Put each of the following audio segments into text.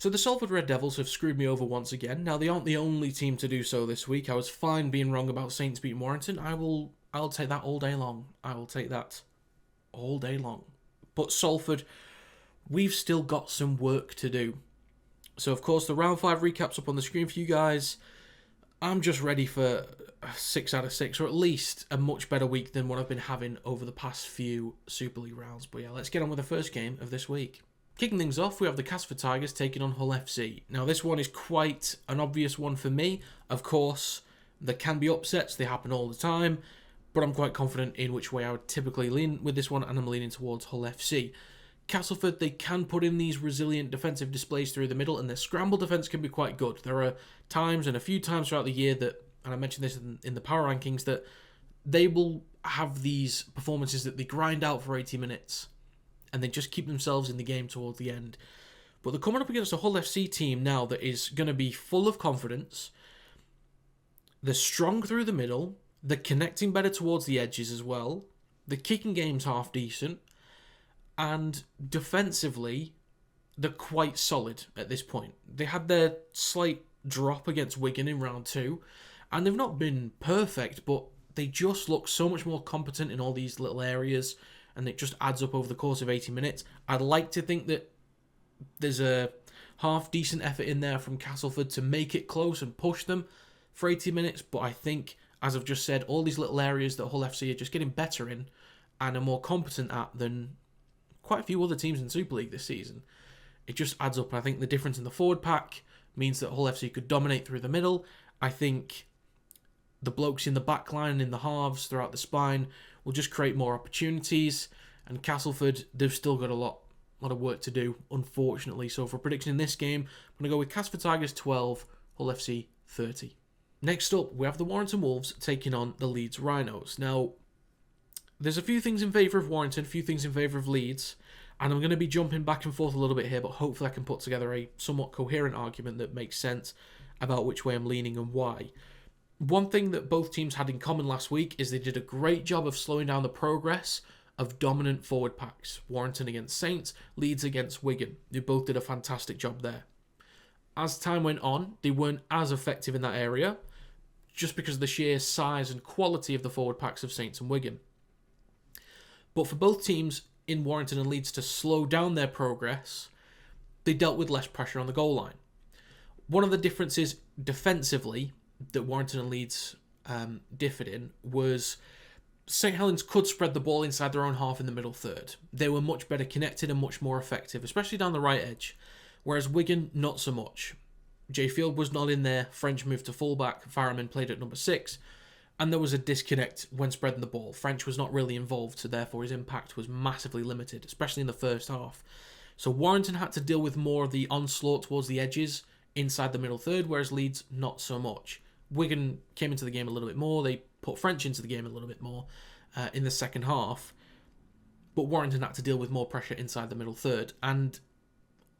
So the Salford Red Devils have screwed me over once again. Now, they aren't the only team to do so this week. I was fine being wrong about Saints beating Warrington. I'll take that all day long. I will take that all day long. But Salford, we've still got some work to do. So, of course, the round 5 recap's up on the screen for you guys. I'm just ready for a 6 out of 6, or at least a much better week than what I've been having over the past few Super League rounds. But yeah, let's get on with the first game of this week. Kicking things off, we have the Castleford Tigers taking on Hull FC. Now, this one is quite an obvious one for me. Of course, there can be upsets. They happen all the time. But I'm quite confident in which way I would typically lean with this one, and I'm leaning towards Hull FC. Castleford, they can put in these resilient defensive displays through the middle, and their scramble defence can be quite good. There are times, and a few times throughout the year that, and I mentioned this in the power rankings, that they will have these performances that they grind out for 80 minutes, and they just keep themselves in the game towards the end. But they're coming up against a Hull FC team now that is going to be full of confidence. They're strong through the middle. They're connecting better towards the edges as well. The kicking game's half decent. And defensively, they're quite solid at this point. They had their slight drop against Wigan in round 2. And they've not been perfect, but they just look so much more competent in all these little areas. And it just adds up over the course of 80 minutes. I'd like to think that there's a half-decent effort in there from Castleford to make it close and push them for 80 minutes. But I think, as I've just said, all these little areas that Hull FC are just getting better in and are more competent at than quite a few other teams in Super League this season. It just adds up. I think the difference in the forward pack means that Hull FC could dominate through the middle. I think the blokes in the back line and in the halves throughout the spine will just create more opportunities. And Castleford, they've still got a lot of work to do, unfortunately. So for prediction in this game, I'm going to go with Castleford Tigers 12, Hull FC 30. Next up, we have the Warrington Wolves taking on the Leeds Rhinos. Now, there's a few things in favour of Warrington, a few things in favour of Leeds, and I'm going to be jumping back and forth a little bit here, but hopefully I can put together a somewhat coherent argument that makes sense about which way I'm leaning and why. One thing that both teams had in common last week is they did a great job of slowing down the progress of dominant forward packs. Warrington against Saints, Leeds against Wigan. They both did a fantastic job there. As time went on, they weren't as effective in that area, just because of the sheer size and quality of the forward packs of Saints and Wigan. But for both teams in Warrington and Leeds to slow down their progress, they dealt with less pressure on the goal line. One of the differences defensively that Warrington and Leeds differed in was St Helens could spread the ball inside their own half in the middle third. They were much better connected and much more effective, especially down the right edge, whereas Wigan, not so much. Jay Field was not in there, French moved to fullback, Farriman played at number 6, and there was a disconnect when spreading the ball. French was not really involved, so therefore his impact was massively limited, especially in the first half. So Warrington had to deal with more of the onslaught towards the edges inside the middle third, whereas Leeds, not so much. Wigan came into the game a little bit more, they put French into the game a little bit more in the second half, but Warrington had to deal with more pressure inside the middle third, and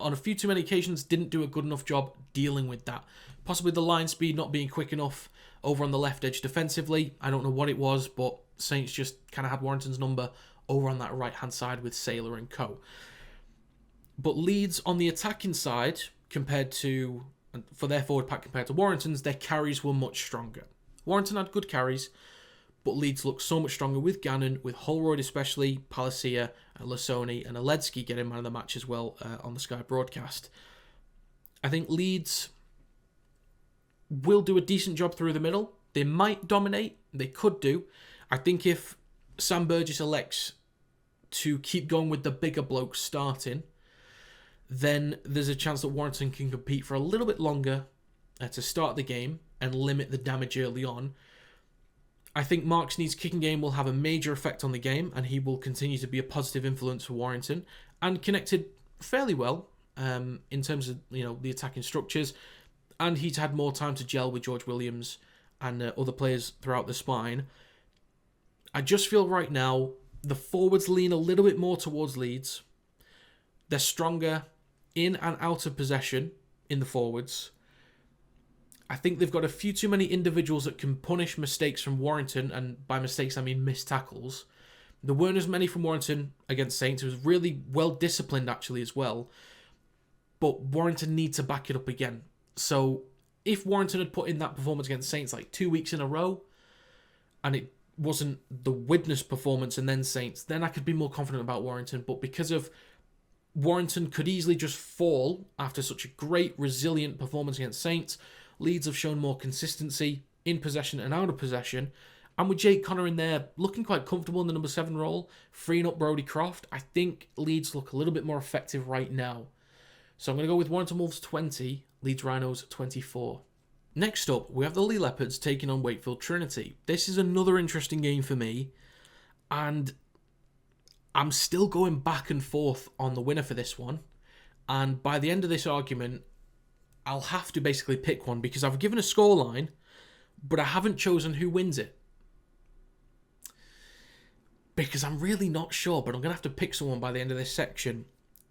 on a few too many occasions didn't do a good enough job dealing with that. Possibly the line speed not being quick enough over on the left edge defensively. I don't know what it was, but Saints just kind of had Warrington's number over on that right-hand side with Saylor and co. But Leeds on the attacking side, for their forward pack compared to Warrington's, their carries were much stronger. Warrington had good carries, but Leeds looked so much stronger with Gannon, with Holroyd especially, Palacia, Lasoni and Aledzki getting man of the match as well on the Sky broadcast. I think Leeds will do a decent job through the middle. They might dominate. They could do. I think if Sam Burgess elects to keep going with the bigger blokes starting, then there's a chance that Warrington can compete for a little bit longer to start the game and limit the damage early on. I think Mark Sneed's kicking game will have a major effect on the game, and he will continue to be a positive influence for Warrington, and connected fairly well in terms of the attacking structures, and he's had more time to gel with George Williams and other players throughout the spine. I just feel right now the forwards lean a little bit more towards Leeds. They're stronger in and out of possession in the forwards. I think they've got a few too many individuals that can punish mistakes from Warrington, and by mistakes I mean missed tackles. There weren't as many from Warrington against Saints. It was really well disciplined actually as well. but Warrington need to back it up again. So if Warrington had put in that performance against Saints like 2 weeks in a row, and it wasn't the Widnes performance and then Saints, then I could be more confident about Warrington. But because of Warrington could easily just fall after such a great, resilient performance against Saints, Leeds have shown more consistency in possession and out of possession. And with Jake Connor in there, looking quite comfortable in the number 7 role, freeing up Brodie Croft, I think Leeds look a little bit more effective right now. So I'm going to go with Warrington Wolves 20, Leeds Rhinos 24. Next up, we have the Leigh Leopards taking on Wakefield Trinity. This is another interesting game for me, and I'm still going back and forth on the winner for this one. And by the end of this argument, I'll have to basically pick one because I've given a scoreline, but I haven't chosen who wins it. Because I'm really not sure, but I'm going to have to pick someone by the end of this section.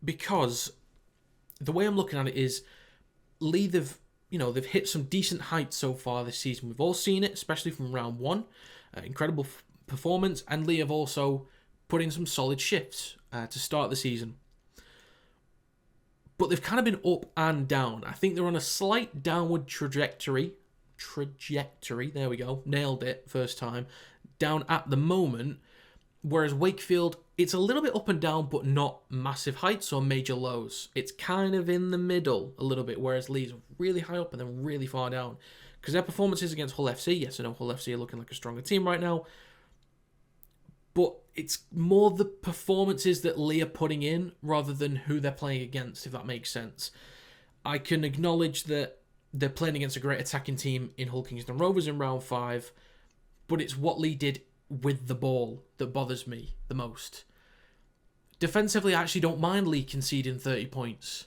Because the way I'm looking at it is, Leigh, they've hit some decent heights so far this season. We've all seen it, especially from round 1. Incredible performance. And Leigh have also put in some solid shifts to start the season. But they've kind of been up and down. I think they're on a slight downward trajectory. There we go. Nailed it first time. Down at the moment. Whereas Wakefield, it's a little bit up and down, but not massive heights or major lows. It's kind of in the middle a little bit, whereas Leeds are really high up and then really far down. Because their performances against Hull FC, yes, I know Hull FC are looking like a stronger team right now, but it's more the performances that Leigh are putting in rather than who they're playing against, if that makes sense. I can acknowledge that they're playing against a great attacking team in Hull Kingston Rovers in round 5, but it's what Leigh did with the ball that bothers me the most. Defensively, I actually don't mind Leigh conceding 30 points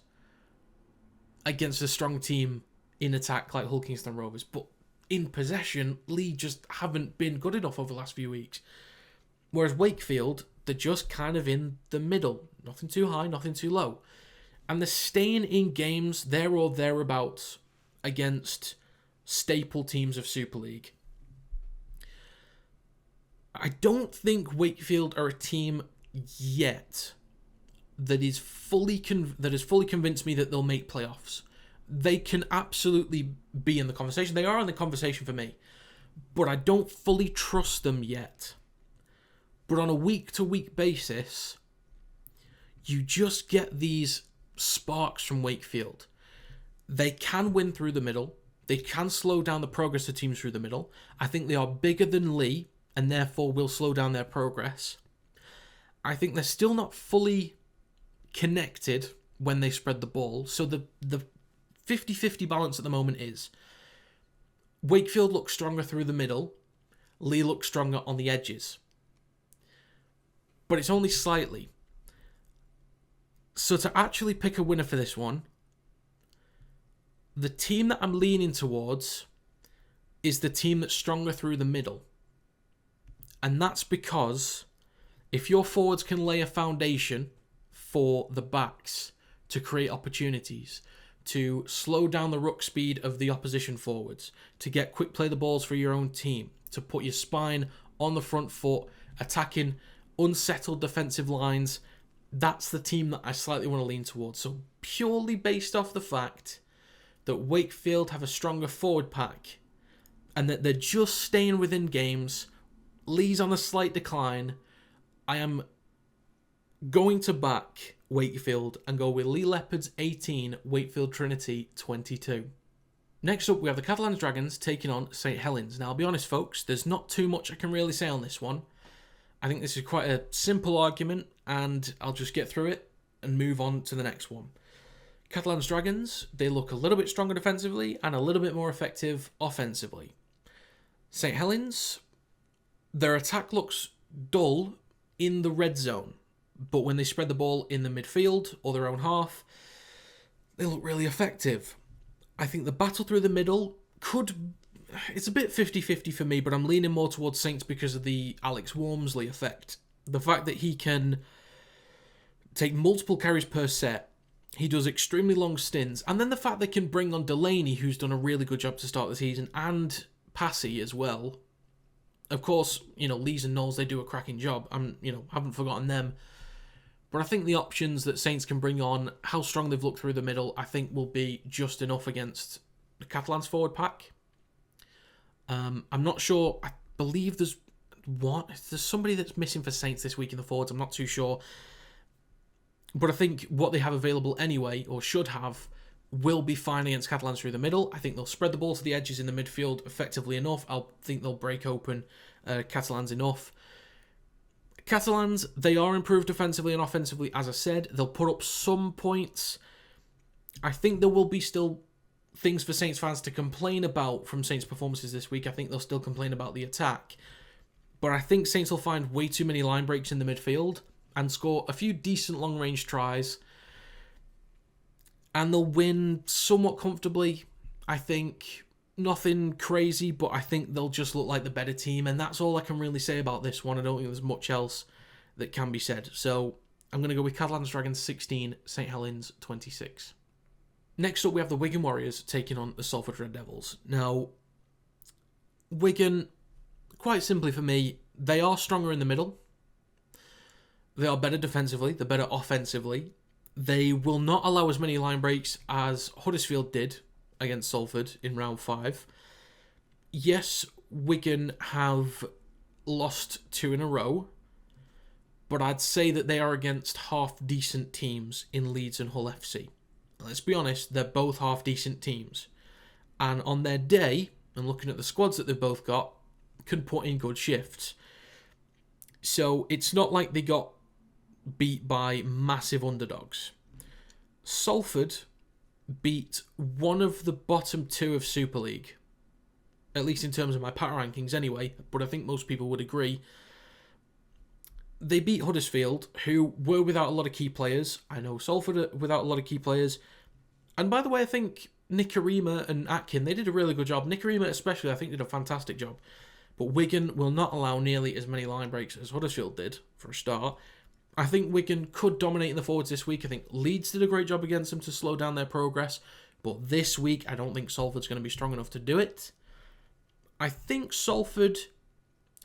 against a strong team in attack like Hull Kingston Rovers, but in possession, Leigh just haven't been good enough over the last few weeks. Whereas Wakefield, they're just kind of in the middle. Nothing too high, nothing too low. And they're staying in games there or thereabouts against staple teams of Super League. I don't think Wakefield are a team yet that has fully convinced me that they'll make playoffs. They can absolutely be in the conversation. They are in the conversation for me. But I don't fully trust them yet. But on a week-to-week basis, you just get these sparks from Wakefield. They can win through the middle. They can slow down the progress of teams through the middle. I think they are bigger than Leigh, and therefore will slow down their progress. I think they're still not fully connected when they spread the ball. So the 50-50 balance at the moment is Wakefield looks stronger through the middle, Leigh looks stronger on the edges. But it's only slightly. So to actually pick a winner for this one, the team that I'm leaning towards is the team that's stronger through the middle. And that's because if your forwards can lay a foundation for the backs to create opportunities, to slow down the ruck speed of the opposition forwards, to get quick play the balls for your own team, to put your spine on the front foot, attacking unsettled defensive lines, that's the team that I slightly want to lean towards. So purely based off the fact that Wakefield have a stronger forward pack and that they're just staying within games, Leigh's on a slight decline, I am going to back Wakefield and go with Leigh Leopards 18, Wakefield Trinity 22. Next up, we have the Catalans Dragons taking on St Helens. Now, I'll be honest, folks, there's not too much I can really say on this one. I think this is quite a simple argument, and I'll just get through it and move on to the next one. Catalans Dragons, they look a little bit stronger defensively and a little bit more effective offensively. St Helens, their attack looks dull in the red zone, but when they spread the ball in the midfield or their own half, they look really effective. I think the battle through the middle it's a bit 50-50 for me, but I'm leaning more towards Saints because of the Alex Wormsley effect. The fact that he can take multiple carries per set, he does extremely long stints, and then the fact they can bring on Delaney, who's done a really good job to start the season, and Passy as well. Of course, Lees and Knowles, they do a cracking job. Haven't forgotten them. But I think the options that Saints can bring on, how strong they've looked through the middle, I think will be just enough against the Catalans forward pack. I'm not sure. I believe there's somebody that's missing for Saints this week in the forwards. I'm not too sure. But I think what they have available anyway, or should have, will be fine against Catalans through the middle. I think they'll spread the ball to the edges in the midfield effectively enough. I think they'll break open Catalans enough. Catalans, they are improved defensively and offensively, as I said. They'll put up some points. I think there will be still things for Saints fans to complain about from Saints' performances this week. I think they'll still complain about the attack. But I think Saints will find way too many line breaks in the midfield and score a few decent long-range tries. And they'll win somewhat comfortably. I think nothing crazy, but I think they'll just look like the better team. And that's all I can really say about this one. I don't think there's much else that can be said. So I'm going to go with Catalans Dragons 16, St Helens 26. Next up, we have the Wigan Warriors taking on the Salford Red Devils. Now, Wigan, quite simply for me, they are stronger in the middle. They are better defensively. They're better offensively. They will not allow as many line breaks as Huddersfield did against Salford in round 5. Yes, Wigan have lost 2 in a row, but I'd say that they are against half-decent teams in Leeds and Hull FC. Let's be honest, they're both half-decent teams. And on their day, and looking at the squads that they've both got, can put in good shifts. So it's not like they got beat by massive underdogs. Salford beat one of the bottom 2 of Super League, at least in terms of my power rankings anyway, but I think most people would agree. They beat Huddersfield, who were without a lot of key players. I know Salford are without a lot of key players. And by the way, I think Nicarima and Atkin, they did a really good job. Nicarima especially, I think, did a fantastic job. But Wigan will not allow nearly as many line breaks as Huddersfield did, for a start. I think Wigan could dominate in the forwards this week. I think Leeds did a great job against them to slow down their progress. But this week, I don't think Salford's going to be strong enough to do it. I think Salford,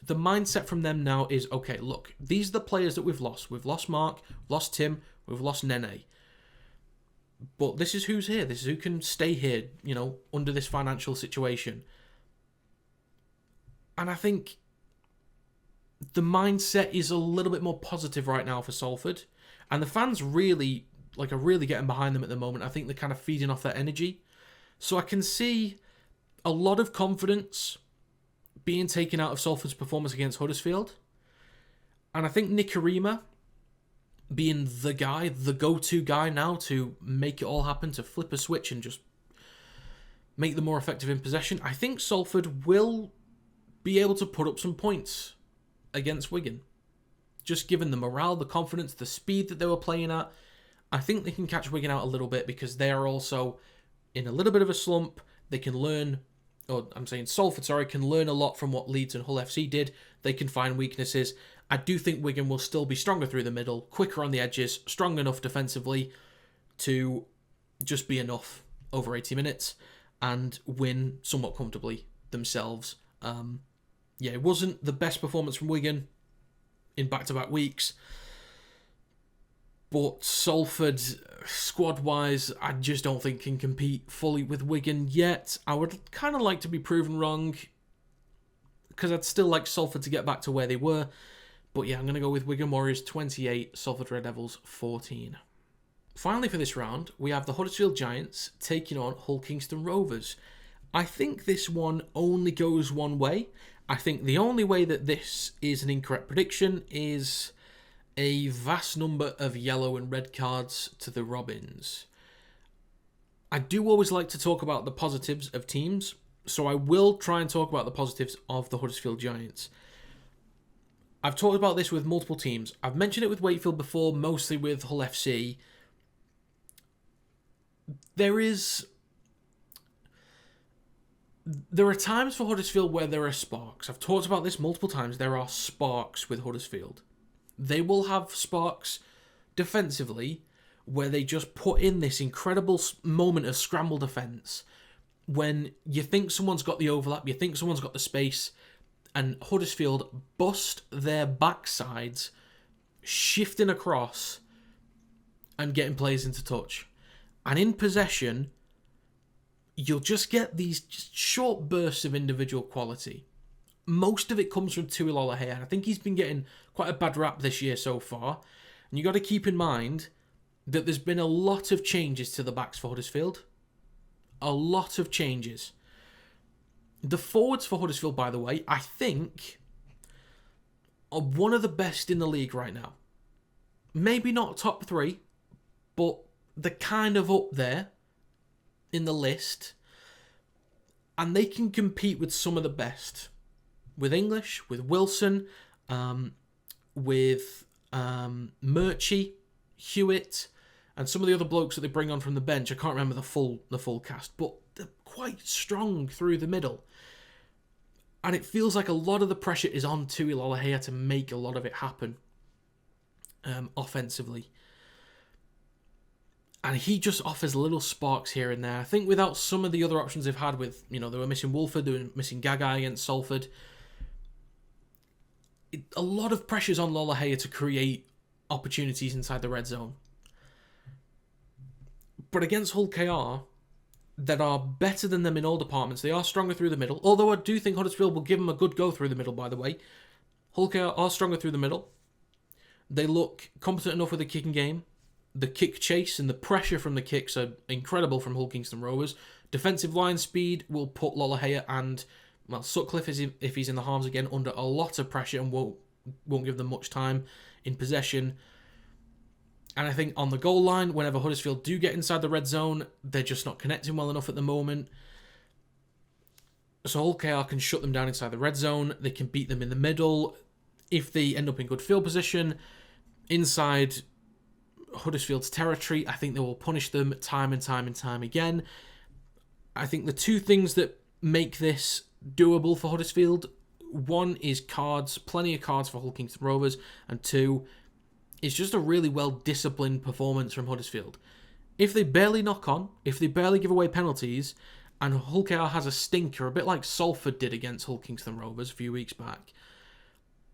the mindset from them now is, okay, look, these are the players that we've lost. We've lost Mark, lost Tim, we've lost Nene. But this is who's here. This is who can stay here, under this financial situation. And I think the mindset is a little bit more positive right now for Salford. And the fans really, are really getting behind them at the moment. I think they're kind of feeding off that energy. So I can see a lot of confidence being taken out of Salford's performance against Huddersfield. And I think Nicarima being the guy, the go-to guy now to make it all happen, to flip a switch and just make them more effective in possession. I think Salford will be able to put up some points against Wigan. Just given the morale, the confidence, the speed that they were playing at, I think they can catch Wigan out a little bit because they are also in a little bit of a slump. They can learn, Salford, can learn a lot from what Leeds and Hull FC did. They can find weaknesses. I do think Wigan will still be stronger through the middle, quicker on the edges, strong enough defensively to just be enough over 80 minutes and win somewhat comfortably themselves. It wasn't the best performance from Wigan in back-to-back weeks, but Salford, squad-wise, I just don't think can compete fully with Wigan yet. I would kind of like to be proven wrong, because I'd still like Salford to get back to where they were. But yeah, I'm going to go with Wigan Warriors 28, Salford Red Devils 14. Finally for this round, we have the Huddersfield Giants taking on Hull Kingston Rovers. I think this one only goes one way. I think the only way that this is an incorrect prediction is a vast number of yellow and red cards to the Robins. I do always like to talk about the positives of teams, so I will try and talk about the positives of the Huddersfield Giants. I've talked about this with multiple teams. I've mentioned it with Wakefield before, mostly with Hull FC. There are times for Huddersfield where there are sparks. I've talked about this multiple times. There are sparks with Huddersfield. They will have sparks defensively where they just put in this incredible moment of scramble defence when you think someone's got the overlap, you think someone's got the space, and Huddersfield bust their backsides, shifting across and getting players into touch. And in possession, you'll just get these just short bursts of individual quality. Most of it comes from Tui Lolohea. I think he's been getting quite a bad rap this year so far. And you got to keep in mind that there's been a lot of changes to the backs for Huddersfield. A lot of changes. The forwards for Huddersfield, by the way, I think are one of the best in the league right now. Maybe not top 3, but they're kind of up there in the list. And they can compete with some of the best. With English, with Wilson, with Murchie, Hewitt, and some of the other blokes that they bring on from the bench. I can't remember the full cast, but they're quite strong through the middle. And it feels like a lot of the pressure is on Tui Lolohea to make a lot of it happen offensively. And he just offers little sparks here and there. I think without some of the other options they've had with, they were missing Wolford, they were missing Gagai against Salford. A lot of pressure's on Lolohea to create opportunities inside the red zone. But against Hull KR, that are better than them in all departments, they are stronger through the middle. Although I do think Huddersfield will give them a good go through the middle, by the way. Hull KR are stronger through the middle. They look competent enough with the kicking game. The kick chase and the pressure from the kicks are incredible from Hull Kingston Rovers. Defensive line speed will put Lolohea and Sutcliffe, if he's in the halves again, under a lot of pressure and won't give them much time in possession. And I think on the goal line, whenever Huddersfield do get inside the red zone, they're just not connecting well enough at the moment. So Hull KR can shut them down inside the red zone. They can beat them in the middle. If they end up in good field position, inside Huddersfield's territory, I think they will punish them time and time and time again. I think the two things that make this doable for Huddersfield, one is cards, plenty of cards for Hull Kingston Rovers, and two, it's just a really well-disciplined performance from Huddersfield. If they barely knock on, if they barely give away penalties, and Hull KR has a stinker, a bit like Salford did against Hull Kingston Rovers a few weeks back,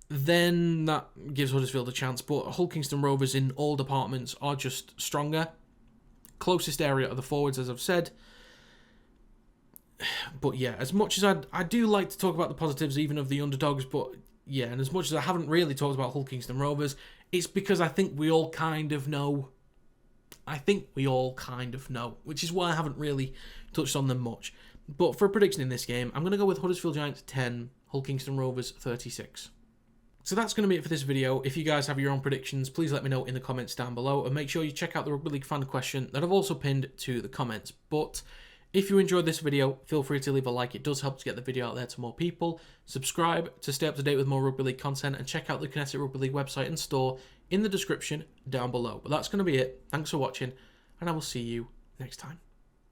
then that gives Huddersfield a chance. But Hull Kingston Rovers in all departments are just stronger. Closest area are the forwards, as I've said. But yeah, as much as I do like to talk about the positives even of the underdogs, but yeah, and as much as I haven't really talked about Hull Kingston Rovers, it's because I think we all kind of know. Which is why I haven't really touched on them much. But for a prediction in this game, I'm going to go with Huddersfield Giants 10, Hull Kingston Rovers 36. So that's going to be it for this video. If you guys have your own predictions, please let me know in the comments down below. And make sure you check out the Rugby League fan question that I've also pinned to the comments. But if you enjoyed this video, feel free to leave a like. It does help to get the video out there to more people. Subscribe to stay up to date with more Rugby League content. And check out the Kinetic Rugby League website and store in the description down below. But that's going to be it. Thanks for watching. And I will see you next time.